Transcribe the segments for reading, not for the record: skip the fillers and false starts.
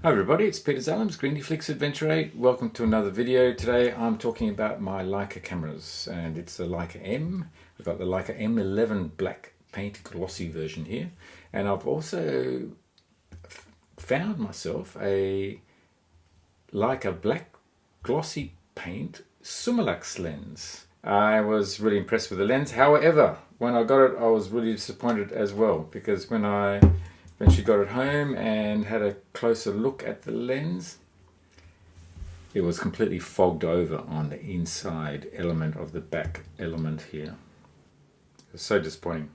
Hi everybody, it's Peter Zellums, Griniflix Adventure 8. Welcome to another video. Today I'm talking about my Leica cameras, and it's the Leica M. We've got the Leica M11 black paint glossy version here, and I've also found myself a Leica black glossy paint Summilux lens. I was really impressed with the lens. However, when I got it, I was really disappointed as well, because when I eventually got it home and had a closer look at the lens, it was completely fogged over on the inside element of the back element here. It was so disappointing.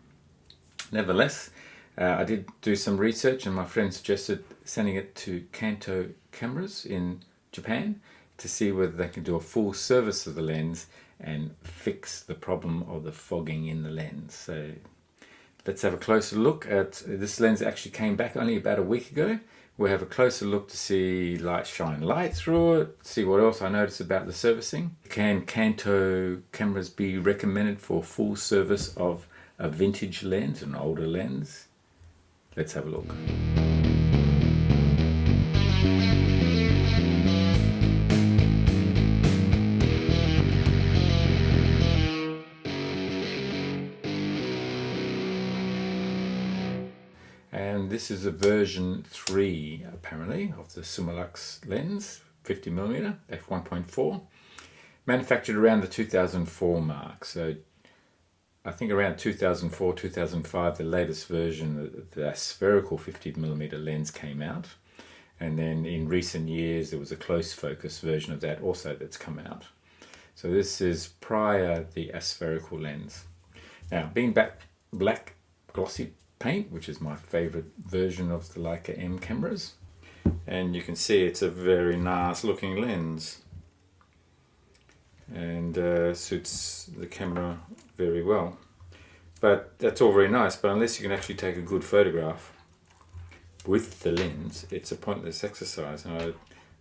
Nevertheless, I did do some research, and my friend suggested sending it to Kanto Cameras in Japan to see whether they can do a full service of the lens and fix the problem of the fogging in the lens. So let's have a closer look at this lens. Actually came back only about a week ago. We'll have a closer look to see shine light through it, see what else I notice about the servicing. Can Kanto cameras be recommended for full service of a vintage lens, an older lens? Let's have a look. And this is a version 3 apparently of the Summilux lens, 50mm f1.4, manufactured around the 2004 mark. So I think around 2004, 2005, the latest version, the spherical 50mm lens came out, and then in recent years there was a close focus version of that also that's come out. So this is prior the aspherical lens. Now, being black glossy paint, which is my favorite version of the Leica M cameras, and you can see it's a very nice looking lens and suits the camera very well. But that's all very nice, but unless you can actually take a good photograph with the lens, it's a pointless exercise. And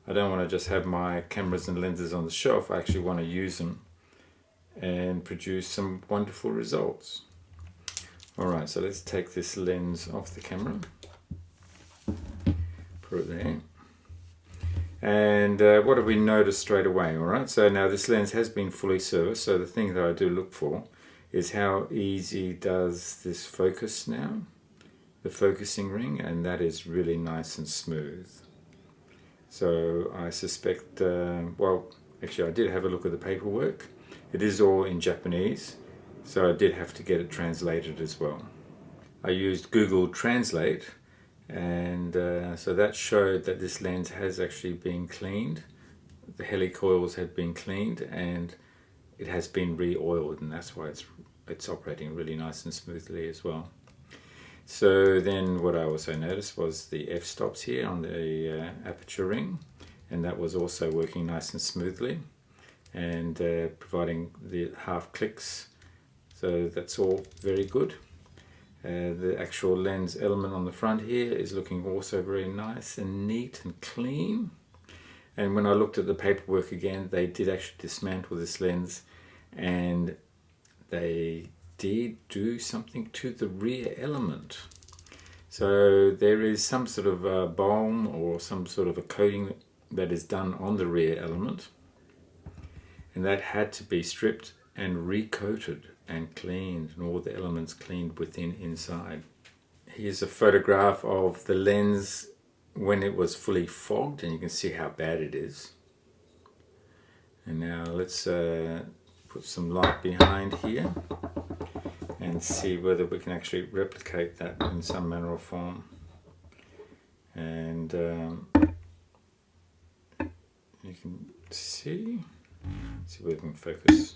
I don't want to just have my cameras and lenses on the shelf. I actually want to use them and produce some wonderful results. Alright, so let's take this lens off the camera, put it there, and what do we notice straight away? Alright, so now this lens has been fully serviced, so the thing that I do look for is how easy does this focus now, the focusing ring, and that is really nice and smooth. So I suspect, well, actually I did have a look at the paperwork. It is all in Japanese, so I did have to get it translated as well. I used Google Translate, and so that showed that this lens has actually been cleaned. The helicoils had been cleaned, and it has been re-oiled, and that's why it's operating really nice and smoothly as well. So then what I also noticed was the f-stops here on the aperture ring, and that was also working nice and smoothly, and providing the half clicks. So that's all very good. The actual lens element on the front here is looking also very nice and neat and clean. And when I looked at the paperwork again, they did actually dismantle this lens, and they did do something to the rear element. So there is some sort of a balm or some sort of a coating that is done on the rear element, and that had to be stripped and recoated and cleaned, and all the elements cleaned within inside. Here's a photograph of the lens when it was fully fogged, and you can see how bad it is. And now let's put some light behind here and see whether we can actually replicate that in some manner or form. And you can see whether we can focus.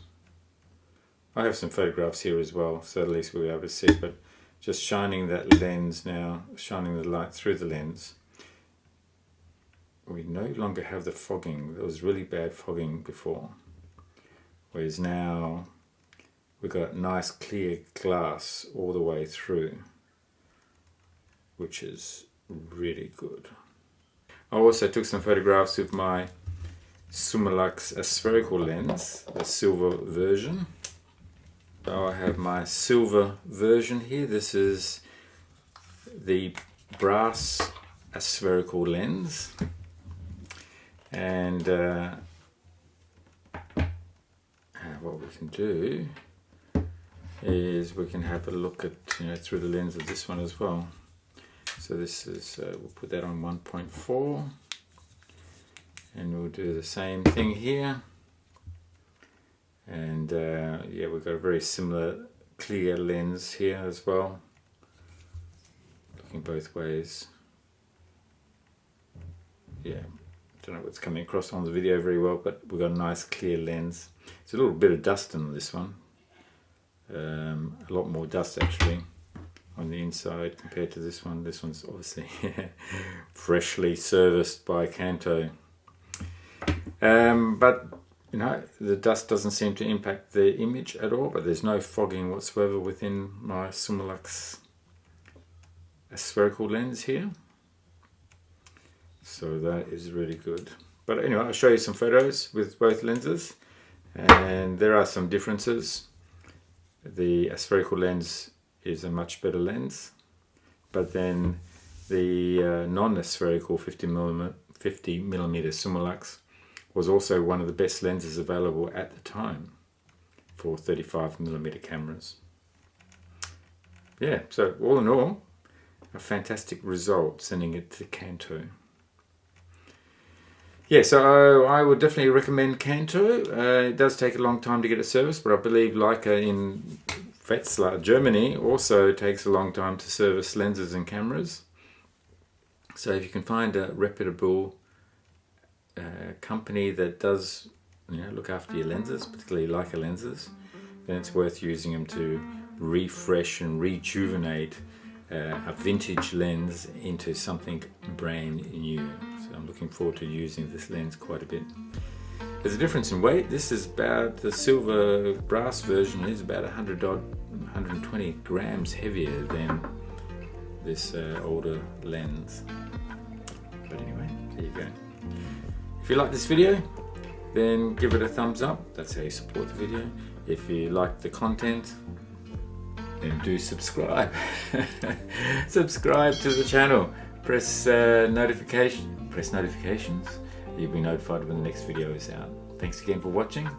I have some photographs here as well, so at least we'll be able to see, but just shining that lens now, shining the light through the lens, we no longer have the fogging. There was really bad fogging before, whereas now we've got nice clear glass all the way through, which is really good. I also took some photographs with my Summilux spherical lens, the silver version. So I have my silver version here. This is the brass a spherical lens, and what we can do is we can have a look at, through the lens of this one as well. So this is, we'll put that on 1.4, and we'll do the same thing here. And yeah, we've got a very similar clear lens here as well, looking both ways. Yeah, don't know what's coming across on the video very well, but we've got a nice clear lens. There's a little bit of dust on this one, a lot more dust actually on the inside compared to this one. This one's obviously freshly serviced by Kanto, but the dust doesn't seem to impact the image at all, but there's no fogging whatsoever within my Summilux spherical lens here. So that is really good. But anyway, I'll show you some photos with both lenses, and there are some differences. The spherical lens is a much better lens, but then the non-spherical 50mm Summilux was also one of the best lenses available at the time for 35mm cameras. Yeah, so all in all, a fantastic result sending it to Kanto. Yeah, so I would definitely recommend Kanto. It does take a long time to get a service, but I believe Leica in Wetzlar, Germany, also takes a long time to service lenses and cameras. So if you can find a reputable company that does look after your lenses, particularly Leica lenses, then it's worth using them to refresh and rejuvenate a vintage lens into something brand new. So I'm looking forward to using this lens quite a bit. There's a difference in weight. This is about, the silver brass version is about 120 grams heavier than this older lens. But anyway, there you go. If you like this video, then give it a thumbs up. That's how you support the video. If you like the content, then do subscribe. Subscribe to the channel. Press notifications. You'll be notified when the next video is out. Thanks again for watching,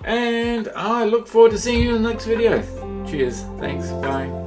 and I look forward to seeing you in the next video. Cheers. Thanks. Bye.